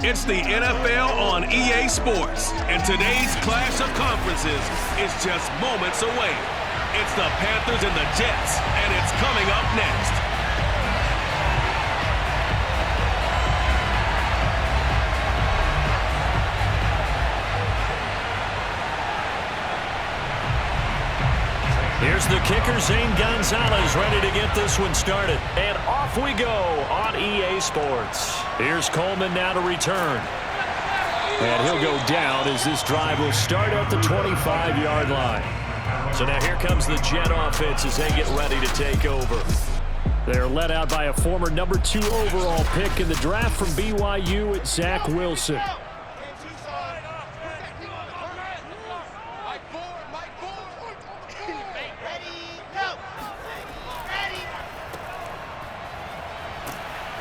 It's the NFL on EA Sports, and today's clash of conferences is just moments away. It's the Panthers and the Jets, and it's coming up next. Here's the kicker, Zane Gonzalez, ready to get this one started. And off we go on EA Sports. Here's Coleman now to return. And he'll go down as this drive will start at the 25-yard line. So now here comes the Jet offense as they get ready to take over. They're led out by a former number 2 overall pick in the draft from BYU at Zach Wilson.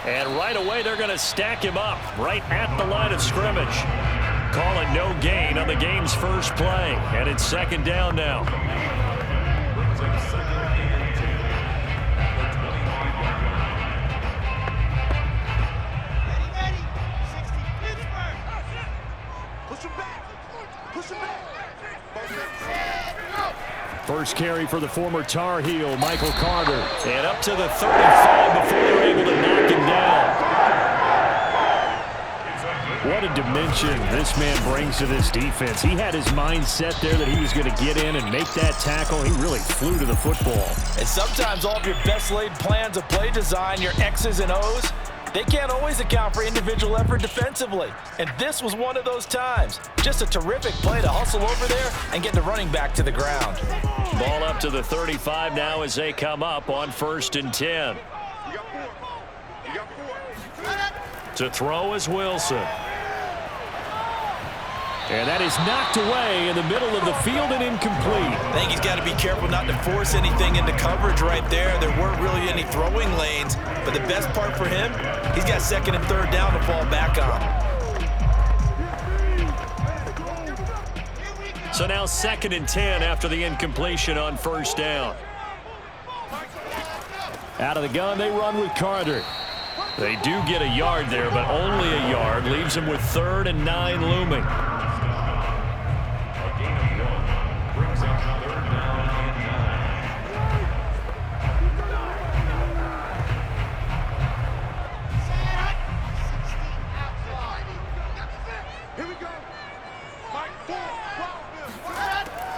And right away, they're going to stack him up right at the line of scrimmage. Call it no gain on the game's first play. And it's second down now. First carry for the former Tar Heel, Michael Carter. And up to the 35 before they're able to knock him down. What a dimension this man brings to this defense. He had his mind set there that he was going to get in and make that tackle. He really flew to the football. And sometimes all of your best laid plans of play design, your X's and O's, they can't always account for individual effort defensively. And this was one of those times. Just a terrific play to hustle over there and get the running back to the ground. Ball up to the 35 now as they come up on 1st and 10. To throw is Wilson. And that is knocked away in the middle of the field and incomplete. I think he's got to be careful not to force anything into coverage right there. There weren't really any throwing lanes, but the best part for him, he's got 2nd and 3rd down to fall back on. So now 2nd and 10 after the incompletion on 1st down. Out of the gun, they run with Carter. They do get a yard there, but only a yard. Leaves them with 3rd and 9 looming.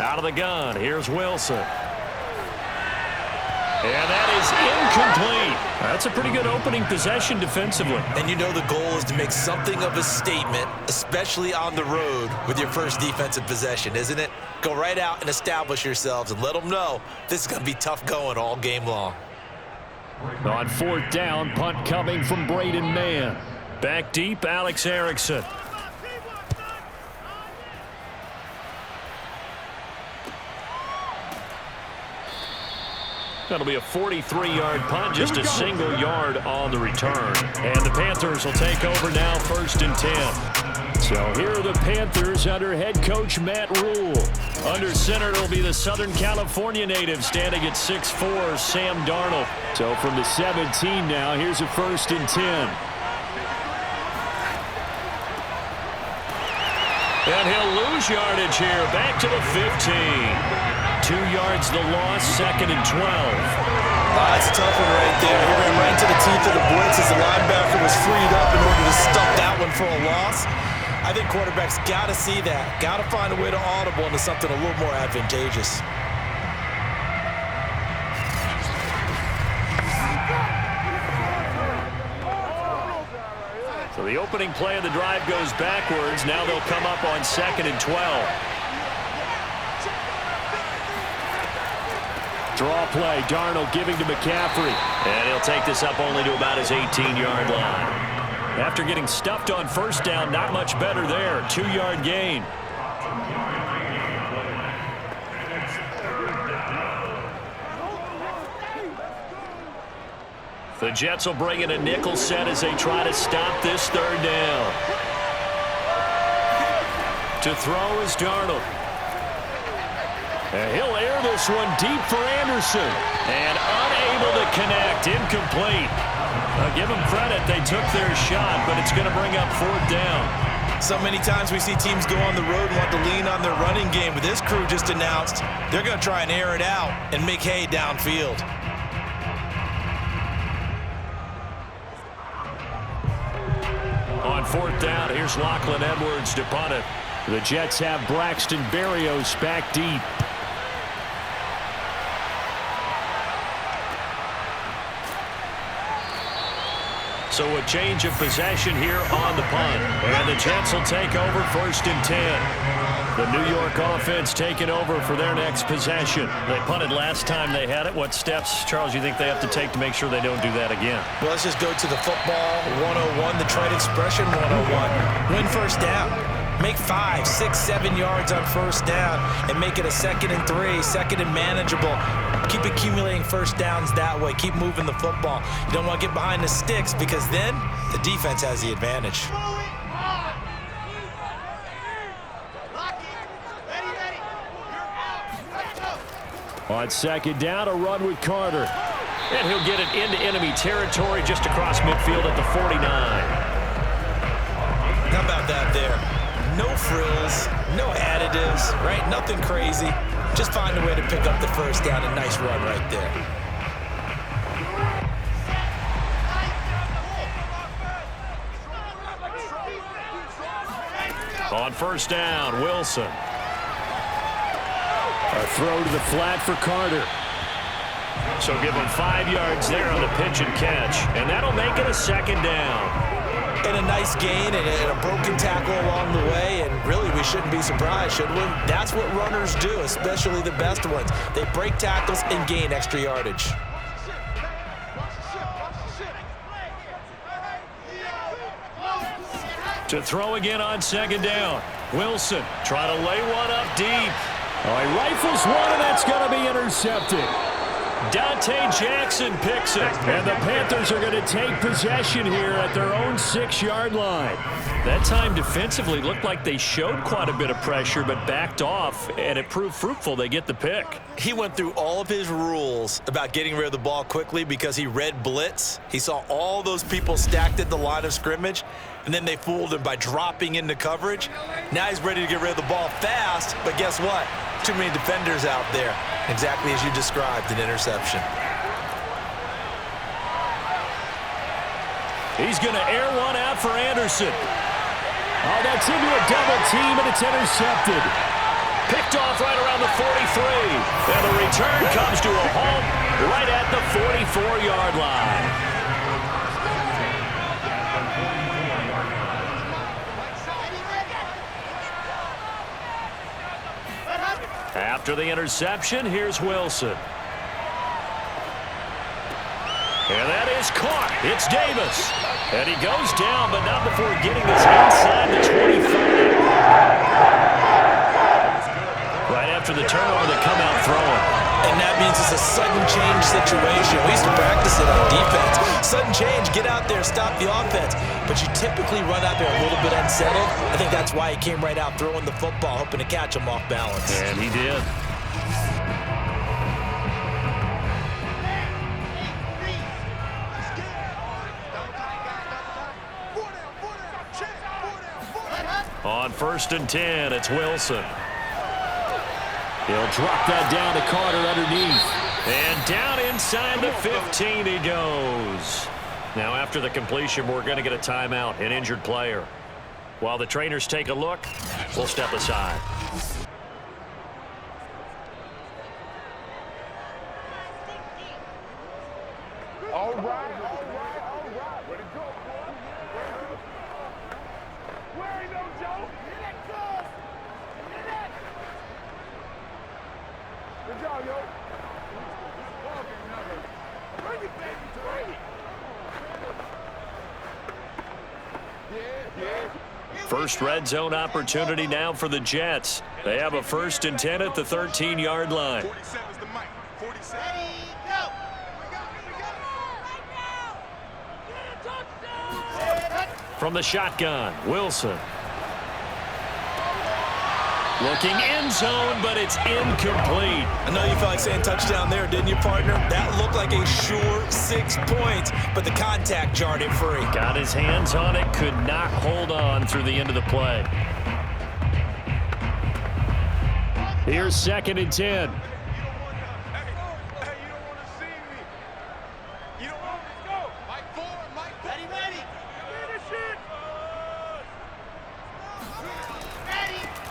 Out of the gun, here's Wilson. And that is incomplete. That's a pretty good opening possession defensively. And you know the goal is to make something of a statement, especially on the road with your first defensive possession, isn't it? Go right out and establish yourselves and let them know this is going to be tough going all game long. On 4th down, punt coming from Braden Mann. Back deep, Alex Erickson. That'll be a 43-yard punt, just a single yard on the return. And the Panthers will take over now, 1st and 10. So here are the Panthers under head coach Matt Rule. Under center, it'll be the Southern California native standing at 6'4", Sam Darnold. So from the 17 now, here's a 1st and 10. And he'll lose yardage here, back to the 15. 2 yards the loss, 2nd and 12. That's a tough one right there. He ran right into the teeth of the blitz as the linebacker was freed up in order to stuff that one for a loss. I think quarterbacks got to see that. Got to find a way to audible into something a little more advantageous. So the opening play of the drive goes backwards. Now they'll come up on 2nd and 12. Draw play, Darnold giving to McCaffrey. And he'll take this up only to about his 18-yard line. After getting stuffed on 1st down, not much better there. 2-yard gain. The Jets will bring in a nickel set as they try to stop this 3rd down. To throw is Darnold. And he'll air this one deep for Anderson. And unable to connect. Incomplete. Give them credit. They took their shot, but it's going to bring up 4th down. So many times we see teams go on the road and want to lean on their running game, but this crew just announced they're going to try and air it out and make hay downfield. On 4th down, here's Lachlan Edwards to punt it. The Jets have Braxton Berrios back deep. So a change of possession here on the punt. And the Jets will take over 1st and 10. The New York offense taking over for their next possession. They punted last time they had it. What steps, Charles, you think they have to take to make sure they don't do that again? Well, let's just go to the football 101, the trade expression 101. Win 1st down. Make 5, 6, 7 yards on 1st down and make it a 2nd and 3, 2nd and manageable. Keep accumulating 1st downs that way. Keep moving the football. You don't want to get behind the sticks because then the defense has the advantage. On 2nd down, a run with Carter. And he'll get it into enemy territory just across midfield at the 49. How about that there? No frills, no additives, right? Nothing crazy. Just find a way to pick up the 1st down. A nice run right there. On 1st down, Wilson. A throw to the flat for Carter. So give him 5 yards there on the pitch and catch. And that'll make it a 2nd down. And a nice gain and a broken tackle along the way, and really we shouldn't be surprised, should we? That's what runners do, especially the best ones. They break tackles and gain extra yardage. To throw again on 2nd down. Wilson trying to lay one up deep. Oh, he rifles one, and that's going to be intercepted. Dante Jackson picks it, and the Panthers are going to take possession here at their own 6-yard line. That time defensively looked like they showed quite a bit of pressure but backed off, and it proved fruitful. They get the pick. He went through all of his rules about getting rid of the ball quickly because he read blitz. He saw all those people stacked at the line of scrimmage, and then they fooled him by dropping into coverage. Now he's ready to get rid of the ball fast, but guess what? Too many defenders out there. Exactly as you described, an interception. He's going to air one out for Anderson. Oh, that's into a double team, and it's intercepted. Picked off right around the 43. And the return comes to a halt right at the 44-yard line. After the interception, here's Wilson. And that is caught. It's Davis. And he goes down, but not before getting this inside the 25. Right after the turnover, they come out throwing. And that means it's a sudden change situation. We used to practice it on defense. Sudden change, get out there, stop the offense. But you typically run out there a little bit unsettled. I think that's why he came right out throwing the football, hoping to catch him off balance. And he did. On 1st and 10, it's Wilson. He'll drop that down to Carter underneath. And down inside the 15 he goes. Now after the completion, we're going to get a timeout, an injured player. While the trainers take a look, we'll step aside. All right. Way to go. Where you go, Joe? Good job, yo. Bring it, baby. Bring it. Yeah. First red zone opportunity now for the Jets. They have a 1st and 10 at the 13-yard line. 47's the mic. 47. From the shotgun, Wilson. Looking end zone, but it's incomplete. I know you felt like saying touchdown there, didn't you, partner? That looked like a sure 6 points, but the contact jarred it free. Got his hands on it, could not hold on through the end of the play. Here's 2nd and 10.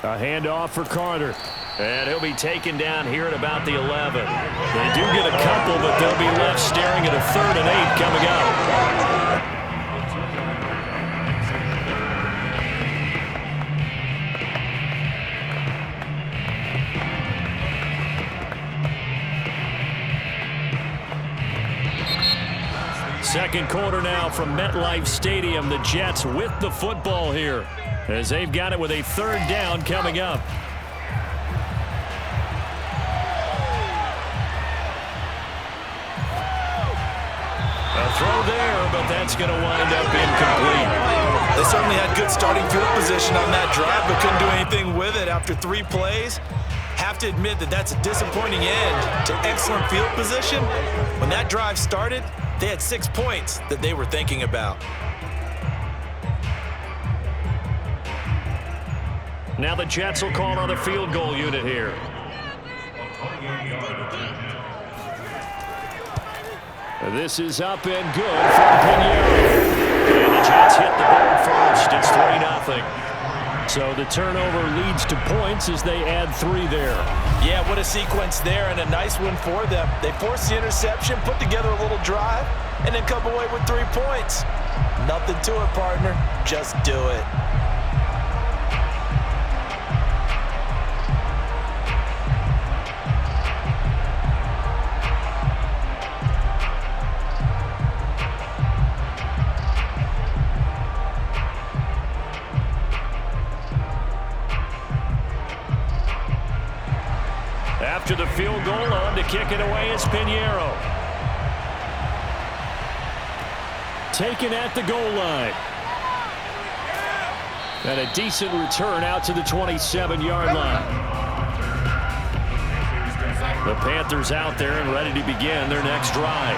A handoff for Carter. And he'll be taken down here at about the 11. They do get a couple, but they'll be left staring at a 3rd and 8 coming up. Second quarter now from MetLife Stadium. The Jets with the football here, as they've got it with a 3rd down coming up. A throw there, but that's going to wind up incomplete. They certainly had good starting field position on that drive, but couldn't do anything with it after 3 plays. Have to admit that that's a disappointing end to excellent field position. When that drive started, they had 6 points that they were thinking about. Now the Jets will call on a field goal unit here. This is up and good from Pinheiro. And the Jets hit the board first. It's 3-0. So the turnover leads to points as they add 3 there. Yeah, what a sequence there, and a nice win for them. They forced the interception, put together a little drive, and then come away with 3 points. Nothing to it, partner. Just do it. After the field goal, on to kick it away is Pinheiro. Taken at the goal line. And a decent return out to the 27-yard line. The Panthers out there and ready to begin their next drive.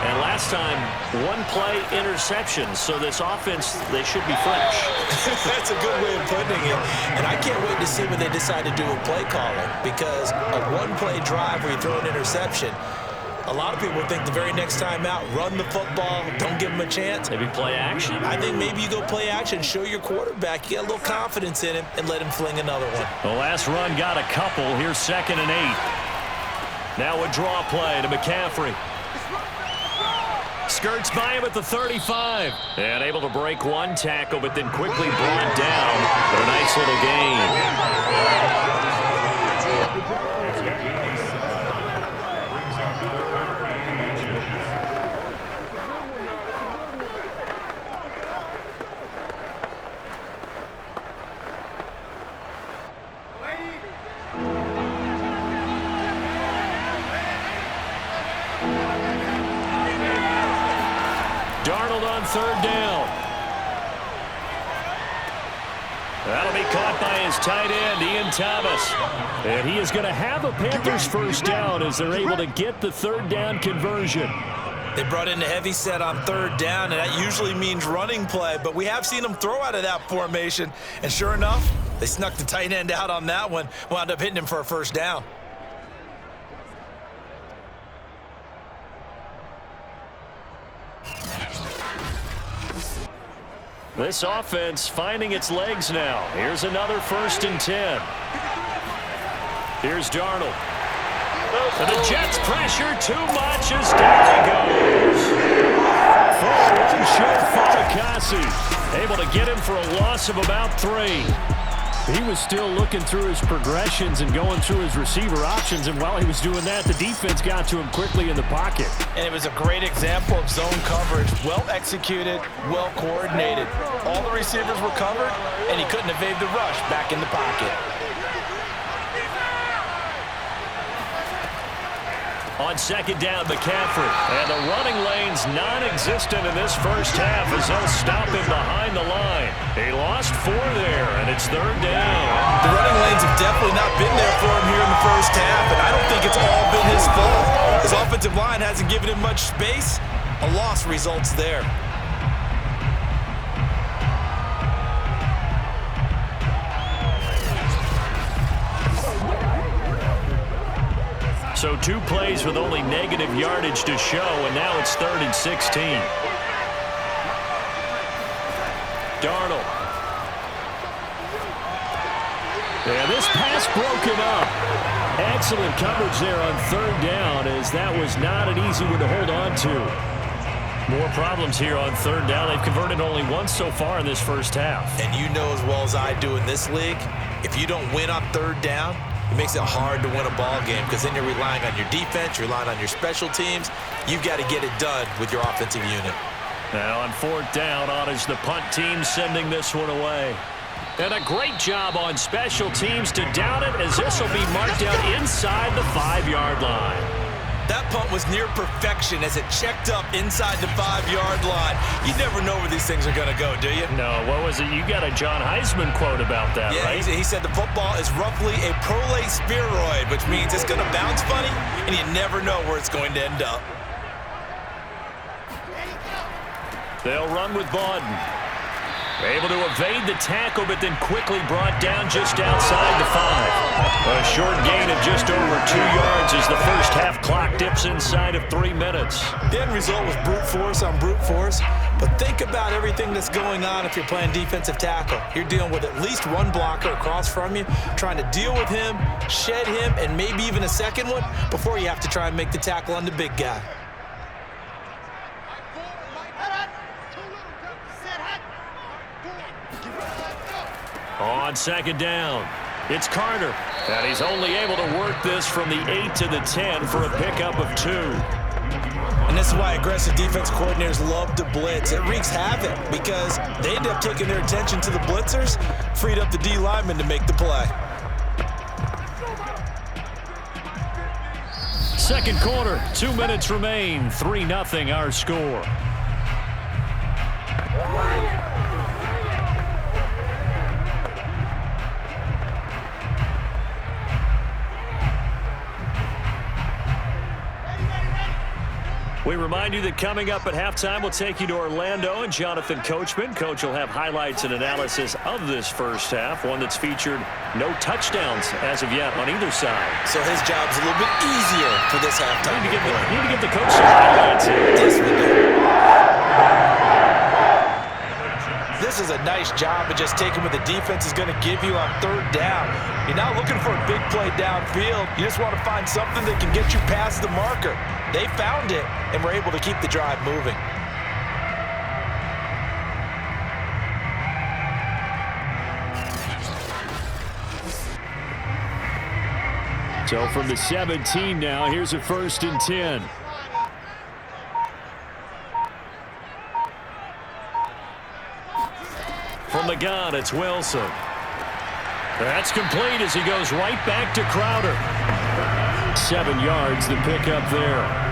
And last time, 1-play interception, so this offense, they should be fresh. That's a good way of putting it. And I can't wait to see what they decide to do with play calling, because a 1-play drive where you throw an interception, a lot of people think the very next time out, run the football, don't give them a chance. Maybe play action? I think maybe you go play action, show your quarterback, you get a little confidence in him, and let him fling another one. The last run got a couple. Here's 2nd and 8. Now a draw play to McCaffrey. Skirts by him at the 35. And able to break 1 tackle, but then quickly brought down. But a nice little gain. Darnold on 3rd down. That'll be caught by his tight end, Ian Thomas. And he is going to have a Panthers 1st down as they're able to get the 3rd down conversion. They brought in a heavy set on 3rd down, and that usually means running play, but we have seen them throw out of that formation. And sure enough, they snuck the tight end out on that one, wound up hitting him for a 1st down. This offense finding its legs now. Here's another 1st and 10. Here's Darnold. And the Jets pressure too much as down he goes. Full shot Fatukasi. Able to get him for a loss of about 3. He was still looking through his progressions and going through his receiver options, and while he was doing that, the defense got to him quickly in the pocket. And it was a great example of zone coverage. Well executed, well coordinated. All the receivers were covered, and he couldn't evade the rush back in the pocket. On second down, McCaffrey. And the running lane's non-existent in this first half as they'll stop him behind the line. He lost 4 there, and it's third down. The running lanes have definitely not been there for him here in the first half, and I don't think it's all been his fault. His offensive line hasn't given him much space. A loss results there. So 2 plays with only negative yardage to show, and now it's 3rd and 16. Darnold. Yeah, this pass broken up. Excellent coverage there on 3rd down, as that was not an easy one to hold on to. More problems here on 3rd down. They've converted only once so far in this first half. And you know as well as I do in this league, if you don't win on 3rd down, it makes it hard to win a ball game because then you're relying on your defense, you're relying on your special teams. You've got to get it done with your offensive unit. Now on 4th down, on is the punt team sending this one away. And a great job on special teams to down it, as this will be marked out inside the 5-yard line. That punt was near perfection as it checked up inside the 5-yard line. You never know where these things are going to go, do you? No, what was it? You got a John Heisman quote about that, right? Yeah, he said the football is roughly a prolate spheroid, which means it's going to bounce funny, and you never know where it's going to end up. They'll run with Bawden. Able to evade the tackle, but then quickly brought down just outside the 5. A short gain of just over 2 yards as the first half clock dips inside of 3 minutes. The end result was brute force on brute force, but think about everything that's going on if you're playing defensive tackle. You're dealing with at least one blocker across from you, trying to deal with him, shed him, and maybe even a second one before you have to try and make the tackle on the big guy. On second down, it's Carter. And he's only able to work this from the 8 to the 10 for a pickup of 2. And this is why aggressive defense coordinators love to blitz. It wreaks havoc because they end up taking their attention to the blitzers, freed up the D lineman to make the play. Second quarter, 2 minutes remain. 3-0 our score. We remind you that coming up at halftime, we'll take you to Orlando and Jonathan Coachman. Coach will have highlights and analysis of this first half, one that's featured no touchdowns as of yet on either side. So his job's a little bit easier for this halftime. Need to get the coach some highlights here. Yes, we do. This is a nice job of just taking what the defense is going to give you on 3rd down. You're not looking for a big play downfield. You just want to find something that can get you past the marker. They found it and were able to keep the drive moving. So from the 17 now, here's a 1st and 10. From the gun, it's Wilson. That's complete as he goes right back to Crowder. 7 yards to pick up there.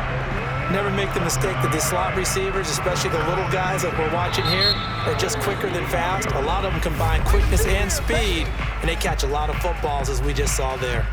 Never make the mistake that the slot receivers, especially the little guys like we're watching here, are just quicker than fast. A lot of them combine quickness and speed, and they catch a lot of footballs as we just saw there.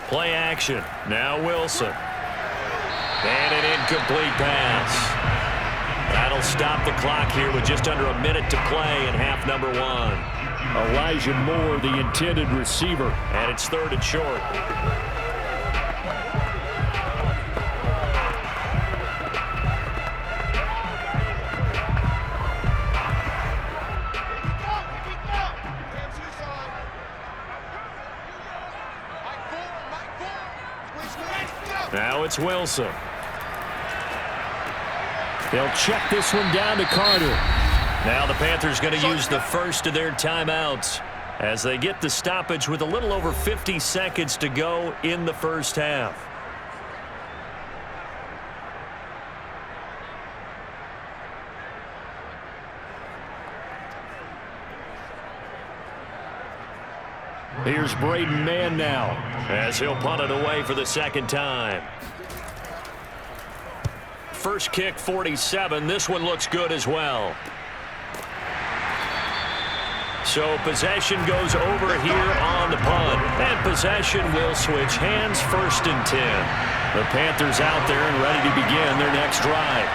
Play action. Now Wilson. And an incomplete pass. That'll stop the clock here with just under a minute to play in half number 1. Elijah Moore, the intended receiver. And it's 3rd and short. Now it's Wilson. They'll check this one down to Carter. Now the Panthers going to use the first of their timeouts as they get the stoppage with a little over 50 seconds to go in the first half. Here's Braden Mann now as he'll punt it away for the second time. First kick, 47. This one looks good as well. So possession goes over here on the punt. And possession will switch hands, 1st and 10. The Panthers out there and ready to begin their next drive.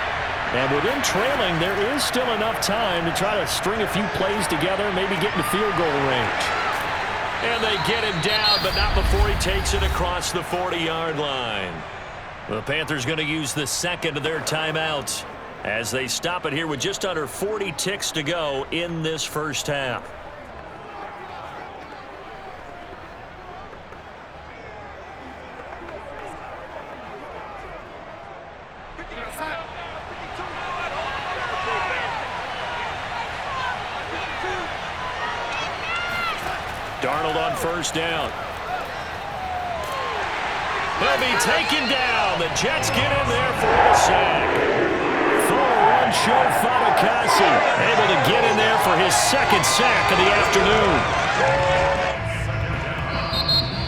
And with them trailing, there is still enough time to try to string a few plays together, maybe get in the field goal range. And they get him down, but not before he takes it across the 40-yard line. The Panthers going to use the second of their timeouts as they stop it here with just under 40 ticks to go in this first half. Darnold on first down. He'll be taken down. The Jets get in there for a sack. Full run show Fatukasi able to get in there for his second sack of the afternoon.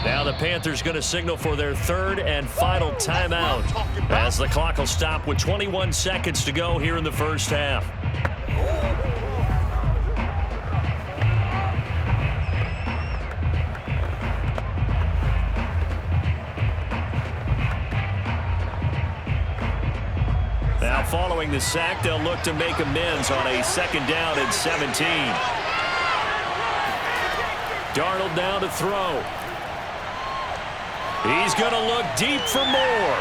Now the Panthers going to signal for their third and final timeout as the clock will stop with 21 seconds to go here in the first half. Now following the sack, they'll look to make amends on a 2nd down and 17. Darnold now to throw. He's going to look deep for more.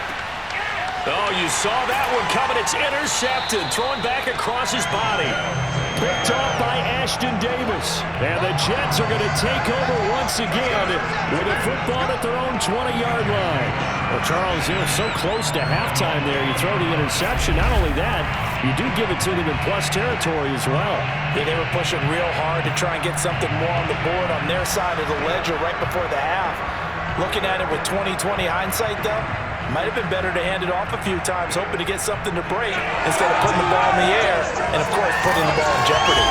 Oh, you saw that one coming. It's intercepted. Thrown back across his body. Picked off by Ashton Davis. And the Jets are going to take over once again with a football at their own 20-yard line. Well, Charles, so close to halftime there. You throw the interception. Not only that, you do give it to them in plus territory as well. Yeah, they were pushing real hard to try and get something more on the board on their side of the ledger right before the half. Looking at it with 20/20 hindsight, though, might have been better to hand it off a few times, hoping to get something to break instead of putting the ball in the air and, of course, putting the ball in jeopardy.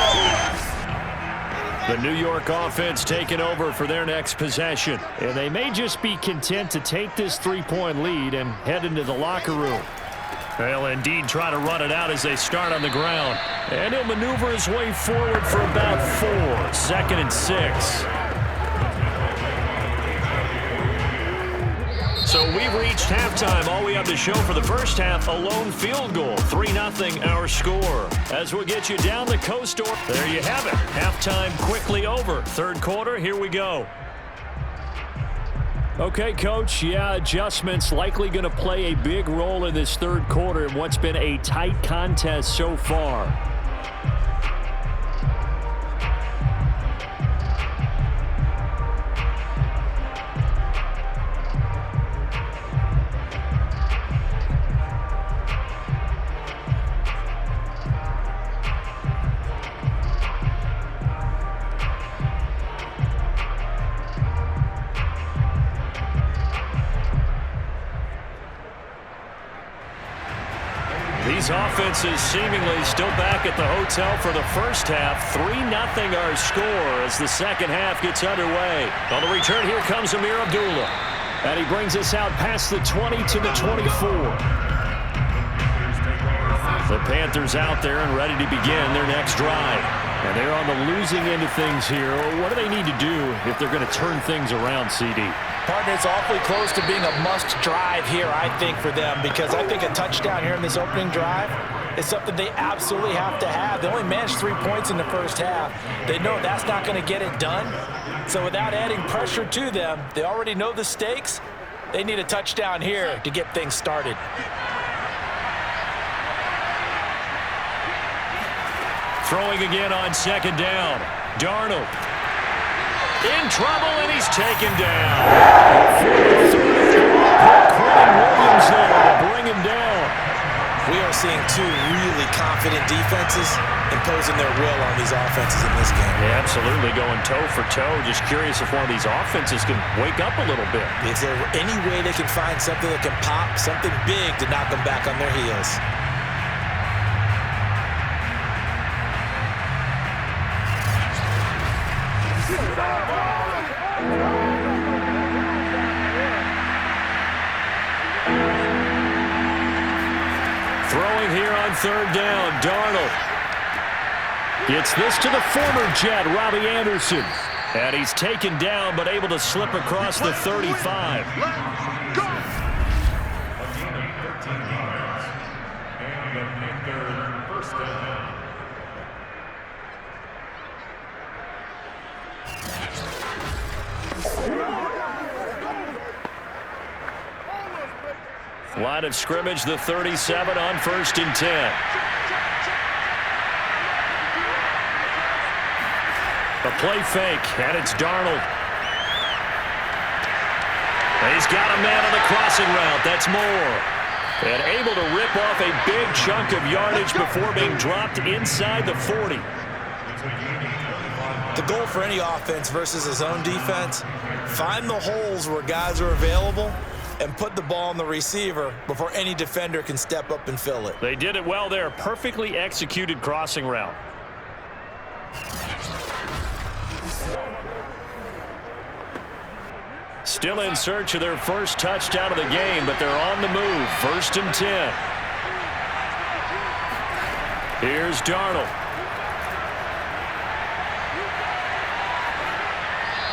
The New York offense taking over for their next possession. And they may just be content to take this 3-point lead and head into the locker room. They'll indeed try to run it out as they start on the ground. And he'll maneuver his way forward for about 4. 2nd and 6. So we've reached halftime. All we have to show for the first half, a lone field goal. 3-0 our score. As we'll get you down the coast. There you have it. Halftime quickly over. Third quarter, here we go. Okay, Coach, adjustments likely going to play a big role in this third quarter in what's been a tight contest so far. These offenses seemingly still back at the hotel for the first half. 3-0 our score as the second half gets underway. On the return, here comes Amir Abdullah. And he brings us out past the 20 to the 24. The Panthers out there and ready to begin their next drive. And they're on the losing end of things here. What do they need to do if they're going to turn things around, CD? Partner, it's awfully close to being a must drive here, I think, for them, because I think a touchdown here in this opening drive is something they absolutely have to have. They only managed 3 points in the first half. They know that's not going to get it done. So without adding pressure to them, they already know the stakes. They need a touchdown here to get things started. Throwing again on 2nd down. Darnold. In trouble, and he's taken down. Quinn Williams there to bring him down. We are seeing two really confident defenses imposing their will on these offenses in this game. Yeah, absolutely, going toe for toe. Just curious if one of these offenses can wake up a little bit. Is there any way they can find something that can pop, something big to knock them back on their heels? Throwing here on third down, Darnold gets this to the former Jet, Robbie Anderson. And he's taken down, but able to slip across the 35. Line of scrimmage, the 37 on 1st and 10. A play fake, and it's Darnold. He's got a man on the crossing route. That's Moore. And able to rip off a big chunk of yardage before being dropped inside the 40. The goal for any offense versus his own defense, find the holes where guys are available and put the ball on the receiver before any defender can step up and fill it. They did it well there. Perfectly executed crossing route. Still in search of their first touchdown of the game, but they're on the move. 1st and 10. Here's Darnold.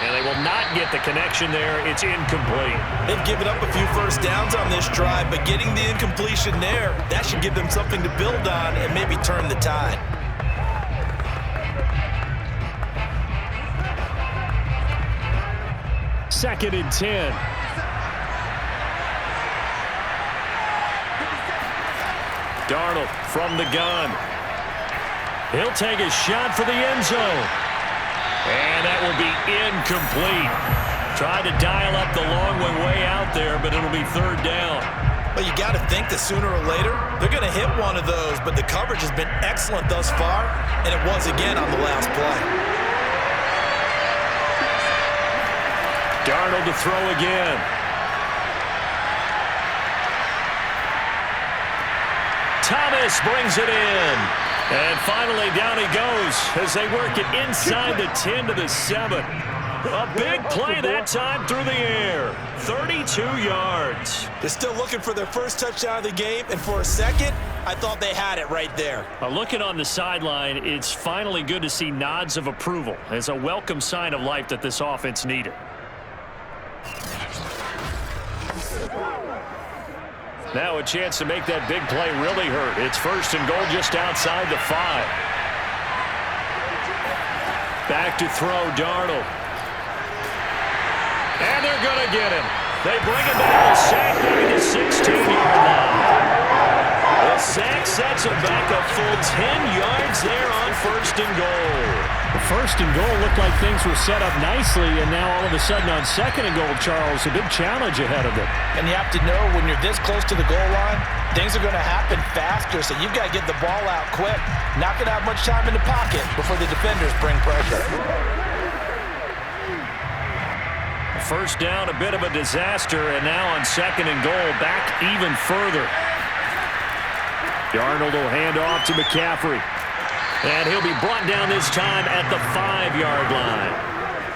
And they will not get the connection there. It's incomplete. They've given up a few first downs on this drive, but getting the incompletion there, that should give them something to build on and maybe turn the tide. Second and 10. Darnold from the gun. He'll take a shot for the end zone. And that will be incomplete. Tried to dial up the long way out there, but it'll be 3rd down. But you got to think that sooner or later, they're going to hit one of those, but the coverage has been excellent thus far, and it was again on the last play. Darnold to throw again. Thomas brings it in. And finally down he goes as they work it inside the 10 to the 7. A big play that time through the air. 32 yards. They're still looking for their first touchdown of the game, and for a second, I thought they had it right there. Looking on the sideline, it's finally good to see nods of approval as a welcome sign of life that this offense needed. Now a chance to make that big play really hurt. It's 1st and goal just outside the 5. Back to throw, Darnold. And they're going to get him. They bring him down, sack back at the 16-yard line. The sack sets him back a full 10 yards there on 1st and goal. The 1st and goal looked like things were set up nicely, and now all of a sudden on 2nd and goal, Charles, a big challenge ahead of them. And you have to know when you're this close to the goal line, things are going to happen faster, so you've got to get the ball out quick. Not going to have much time in the pocket before the defenders bring pressure. 1st down, a bit of a disaster, and now on 2nd and goal, back even further. Darnold will hand off to McCaffrey. And he'll be brought down this time at the 5-yard line.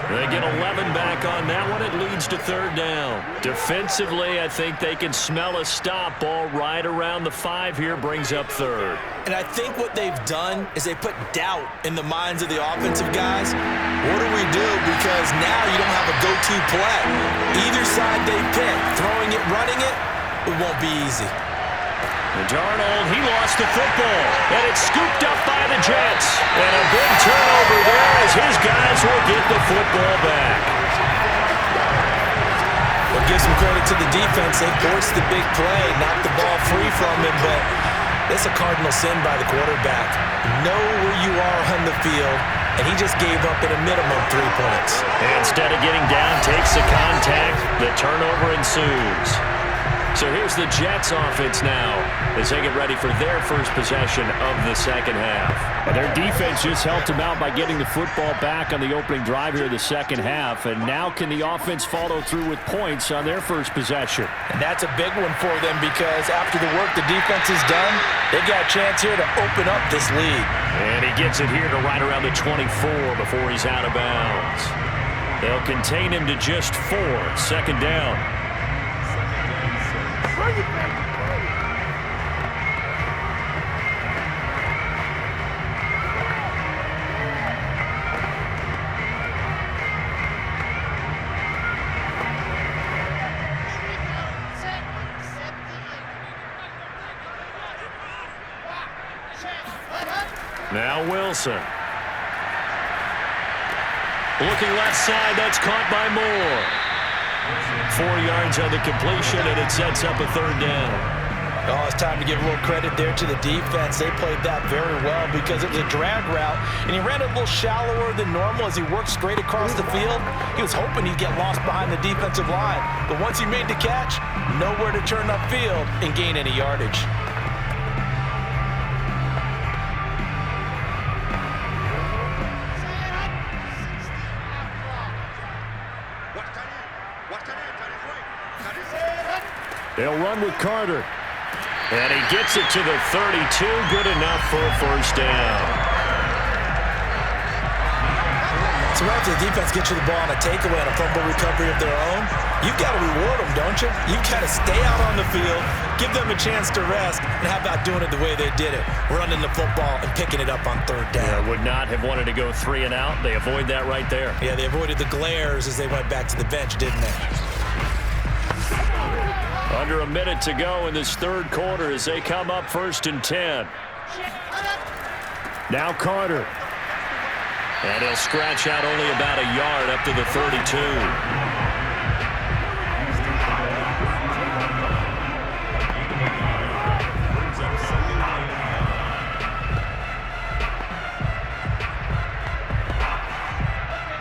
They get 11 back on that one. It leads to 3rd down. Defensively, I think they can smell a stop. Ball right around the 5 here, brings up 3rd. And I think what they've done is they put doubt in the minds of the offensive guys. What do we do? Because now you don't have a go-to play. Either side they pick, throwing it, running it, it won't be easy. And Darnold, he lost the football, and it's scooped up by the Jets. And a big turnover there as his guys will get the football back. We'll give some credit to the defense. They forced the big play, knocked the ball free from him, but it's a cardinal sin by the quarterback. Know where you are on the field, and he just gave up at a minimum 3 points. And instead of getting down, takes the contact. The turnover ensues. So here's the Jets offense now as they get ready for their first possession of the second half. Well, their defense just helped them out by getting the football back on the opening drive here of the second half. And now can the offense follow through with points on their first possession? And that's a big one for them because after the work the defense has done, they've got a chance here to open up this lead. And he gets it here to right around the 24 before he's out of bounds. They'll contain him to just 4. Second down. Now Wilson. Looking left side, that's caught by Moore. 4 yards on the completion, and it sets up a third down. Oh, it's time to give a little credit there to the defense. They played that very well because it was a drag route, and he ran a little shallower than normal as he worked straight across the field. He was hoping he'd get lost behind the defensive line, but once he made the catch, nowhere to turn upfield and gain any yardage. They'll run with Carter. And he gets it to the 32. Good enough for a first down. So after the defense gets you the ball on a takeaway and a fumble recovery of their own, you've got to reward them, don't you? You've got to stay out on the field, give them a chance to rest, and how about doing it the way they did it, running the football and picking it up on third down. Yeah, would not have wanted to go 3 and out. They avoid that right there. Yeah, they avoided the glares as they went back to the bench, didn't they? Under a minute to go in this third quarter as they come up 1st and 10. Now Carter. And he'll scratch out only about a yard up to the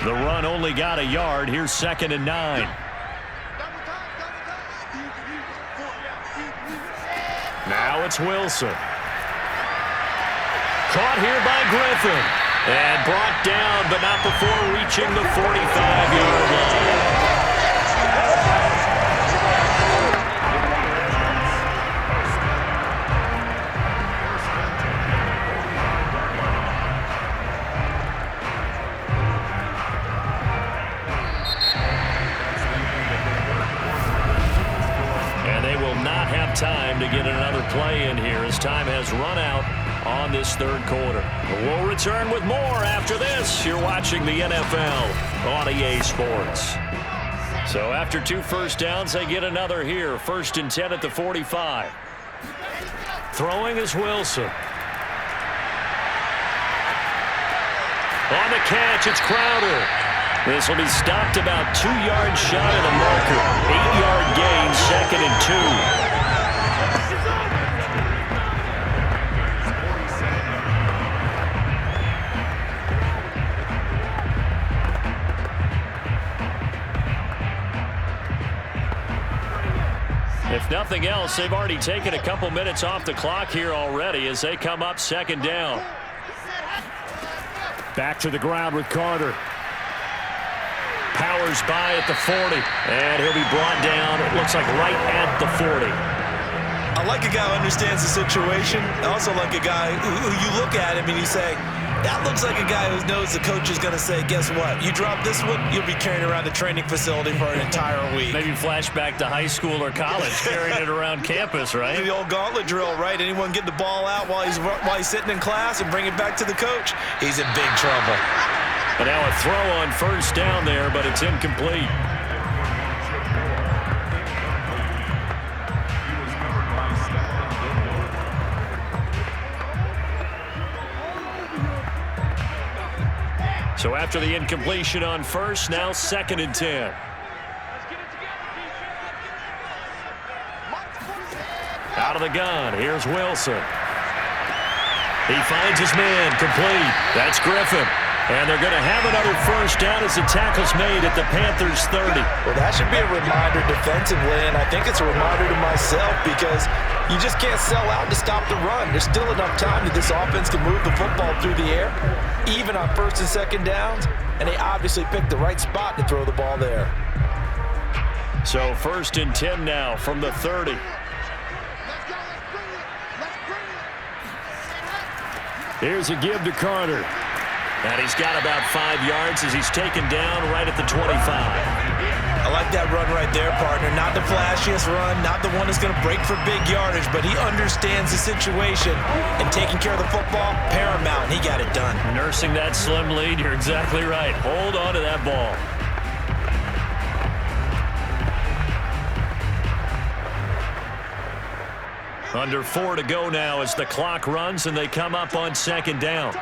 32. The run only got a yard. Here's 2nd and 9. Now it's Wilson. Caught here by Griffin. And brought down, but not before reaching the 45-yard And they will not have time to get another play in here as time has run out on this third quarter. We'll return with more after this. You're watching the NFL on EA Sports. So after 2 first downs, they get another here. 1st and 10 at the 45. Throwing is Wilson. On the catch, it's Crowder. This will be stopped about 2 yards shy of the marker. 8-yard gain, 2nd and 2. If nothing else, they've already taken a couple minutes off the clock here already as they come up 2nd down. Back to the ground with Carter. Powers by at the 40, and he'll be brought down, it looks like right at the 40. I like a guy who understands the situation. I also like a guy who you look at him and you say, that looks like a guy who knows the coach is going to say, guess what? You drop this one, you'll be carrying around the training facility for an entire week. Maybe flashback to high school or college, carrying it around campus, right? The old gauntlet drill, right? Anyone get the ball out while he's sitting in class and bring it back to the coach? He's in big trouble. But now a throw on 1st down there, but it's incomplete. So after the incompletion on 1st, now 2nd and 10. Out of the gun, here's Wilson. He finds his man, complete. That's Griffin. And they're going to have another first down as the tackle's made at the Panthers 30. Well, that should be a reminder defensively, and I think it's a reminder to myself because you just can't sell out to stop the run. There's still enough time that this offense can move the football through the air, even on first and second downs, and they obviously picked the right spot to throw the ball there. So 1st and 10 now from the 30. Here's a give to Carter. And he's got about 5 yards as he's taken down right at the 25. I like that run right there, partner. Not the flashiest run, not the one that's going to break for big yardage, but he understands the situation, and taking care of the football, paramount, and he got it done. Nursing that slim lead, you're exactly right. Hold on to that ball. Under 4 to go now as the clock runs and they come up on 2nd down.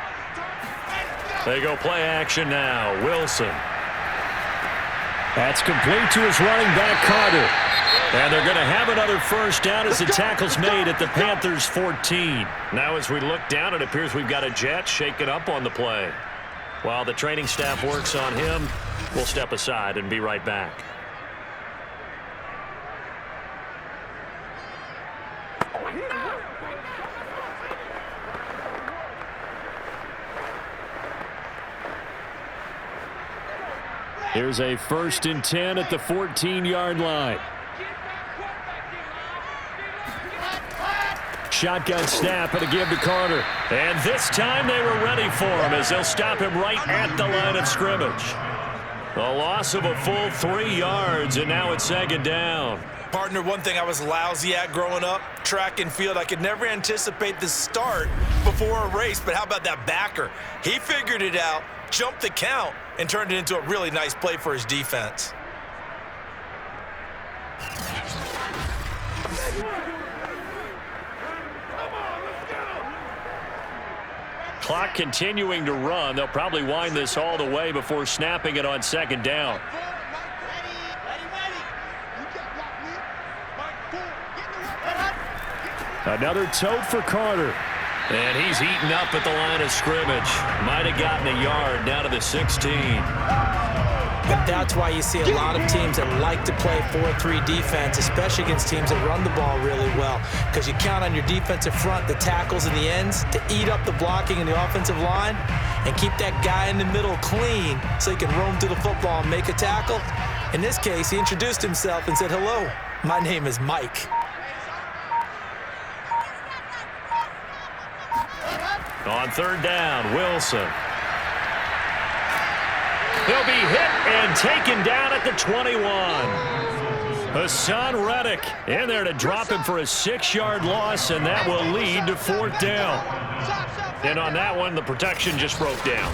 They go play action now. Wilson. That's complete to his running back, Carter. And they're going to have another first down as the tackle's made at the Panthers 14. Now as we look down, it appears we've got a Jet shaken up on the play. While the training staff works on him, we'll step aside and be right back. Here's a 1st and 10 at the 14-yard line. Shotgun snap and a give to Carter. And this time they were ready for him as they'll stop him right at the line of scrimmage. A loss of a full 3 yards, and now it's 2nd down. Partner, one thing I was lousy at growing up, track and field, I could never anticipate the start before a race, but how about that backer? He figured it out, jumped the count, and turned it into a really nice play for his defense. Clock continuing to run. They'll probably wind this all the way before snapping it on 2nd down. Another tote for Carter. And he's eaten up at the line of scrimmage. Might have gotten a yard down to the 16. But that's why you see a lot of teams that like to play 4-3 defense, especially against teams that run the ball really well, because you count on your defensive front, the tackles and the ends, to eat up the blocking in the offensive line and keep that guy in the middle clean so he can roam to the football and make a tackle. In this case, he introduced himself and said, "Hello, my name is Mike." On 3rd down, Wilson. He'll be hit and taken down at the 21. Hassan Reddick in there to drop him for a 6-yard loss, and that will lead to 4th down. And on that one, the protection just broke down.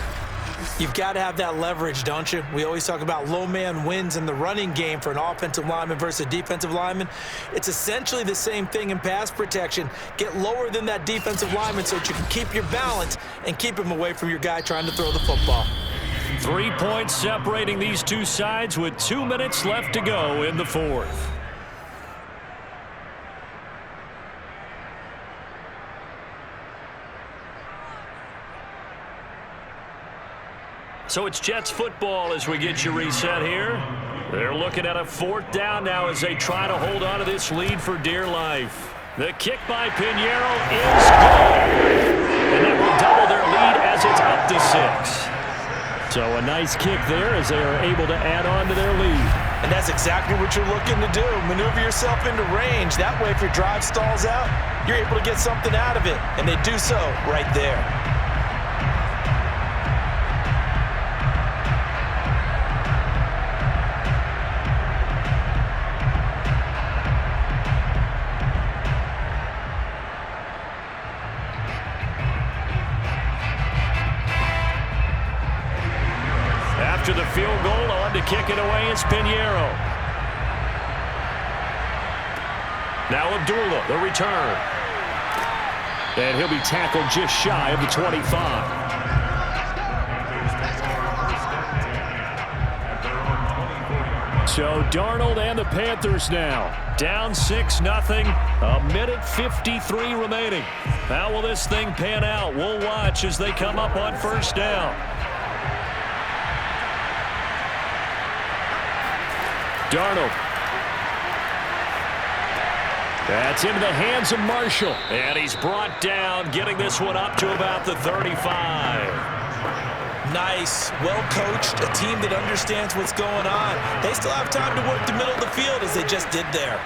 You've got to have that leverage, don't you? We always talk about low man wins in the running game for an offensive lineman versus a defensive lineman. It's essentially the same thing in pass protection. Get lower than that defensive lineman so that you can keep your balance and keep him away from your guy trying to throw the football. 3 points separating these two sides with 2 minutes left to go in the 4th. So it's Jets football as we get you reset here. They're looking at a 4th down now as they try to hold on to this lead for dear life. The kick by Pinheiro is good. And that will double their lead as it's up to 6. So a nice kick there as they are able to add on to their lead. And that's exactly what you're looking to do. Maneuver yourself into range. That way, if your drive stalls out, you're able to get something out of it. And they do so right there. After the field goal, on to kick it away is Pinheiro. Now Abdullah, the return. And he'll be tackled just shy of the 25. So Darnold and the Panthers now down 6-0. A minute 53 remaining. How will this thing pan out? We'll watch as they come up on 1st down. Darnold. That's into the hands of Marshall. And he's brought down, getting this one up to about the 35. Nice, well-coached, a team that understands what's going on. They still have time to work the middle of the field as they just did there.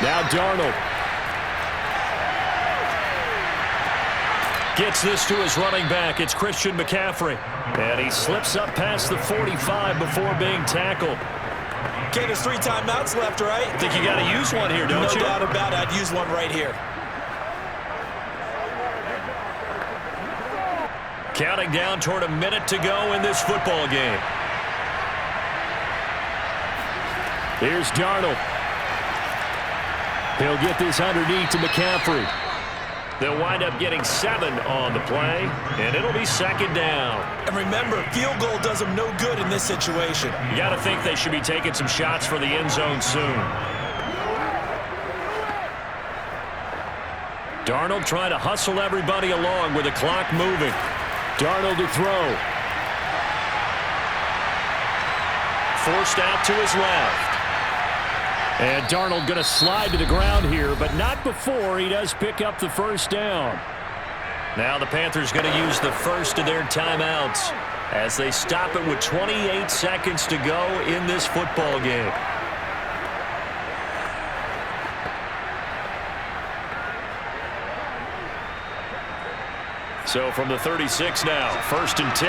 Now Darnold. Gets this to his running back. It's Christian McCaffrey. And he slips up past the 45 before being tackled. Okay, there's 3 timeouts left, right? I think you got to use one here, don't you? No doubt about it. I'd use one right here. Counting down toward a minute to go in this football game. Here's Darnold. He'll get this underneath to McCaffrey. They'll wind up getting 7 on the play, and it'll be second down. And remember, field goal does them no good in this situation. You got to think they should be taking some shots for the end zone soon. Darnold trying to hustle everybody along with the clock moving. Darnold to throw. Forced out to his left. And Darnold going to slide to the ground here, but not before he does pick up the first down. Now the Panthers going to use the first of their timeouts as they stop it with 28 seconds to go in this football game. So from the 36 now, 1st and 10.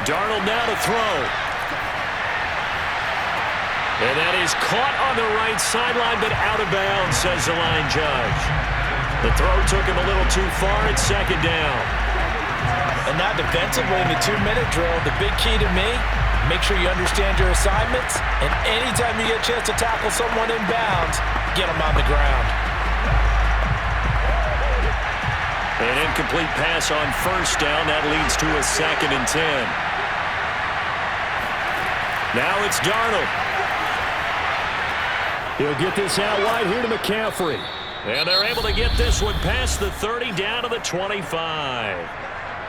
Darnold now to throw. And that is caught on the right sideline, but out of bounds, says the line judge. The throw took him a little too far. It's second down. And now defensively in the 2-minute drill, the big key to me, make sure you understand your assignments, and anytime you get a chance to tackle someone in bounds, get them on the ground. An incomplete pass on first down. That leads to a 2nd and 10. Now it's Darnold. He'll get this out wide here to McCaffrey. And they're able to get this one past the 30 down to the 25.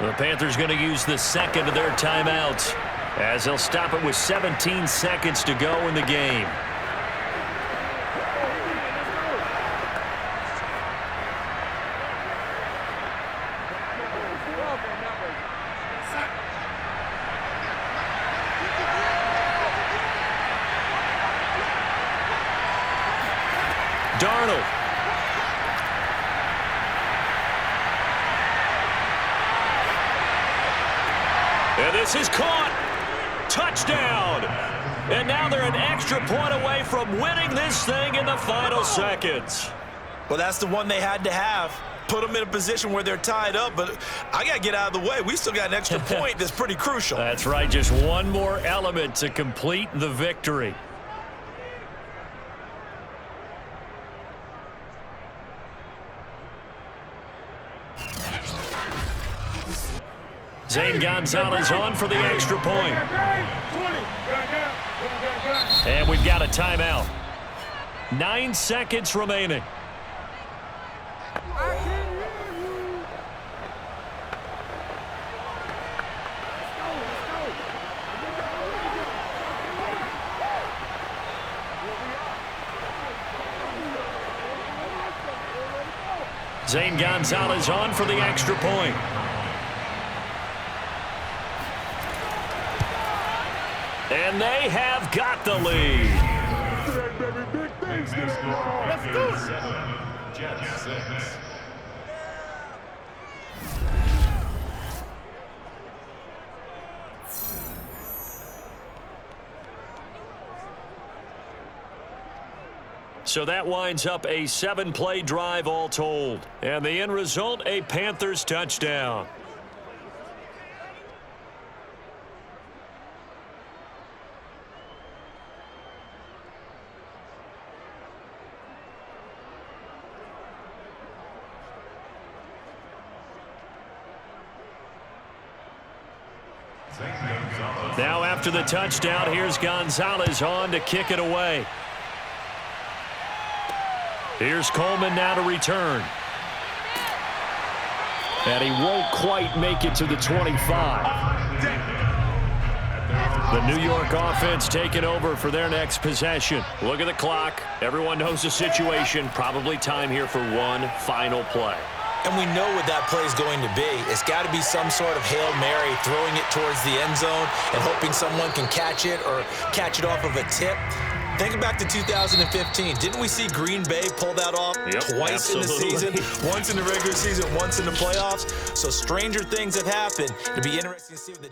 The Panthers going to use the second of their timeouts as they'll stop it with 17 seconds to go in the game. Darnold. And this is caught. Touchdown. And now they're an extra point away from winning this thing in the final seconds. Well, that's the one they had to have. Put them in a position where they're tied up, but I got to get out of the way. We still got an extra point that's pretty crucial. That's right. Just one more element to complete the victory. Zane Gonzalez on for the extra point. And we've got a timeout. 9 seconds remaining. Zane Gonzalez on for the extra point. And they have got the lead. Let's do it. Jets 6. So that winds up a 7-play drive all told. And the end result, a Panthers touchdown. Now after the touchdown, here's Gonzalez on to kick it away. Here's Coleman now to return. And he won't quite make it to the 25. The New York offense taking over for their next possession. Look at the clock. Everyone knows the situation. Probably time here for one final play. And we know what that play is going to be. It's got to be some sort of Hail Mary, throwing it towards the end zone and hoping someone can catch it or catch it off of a tip. Think back to 2015. Didn't we see Green Bay pull that off twice in the season? Once in the regular season, once in the playoffs. So stranger things have happened. It'll be interesting to see what the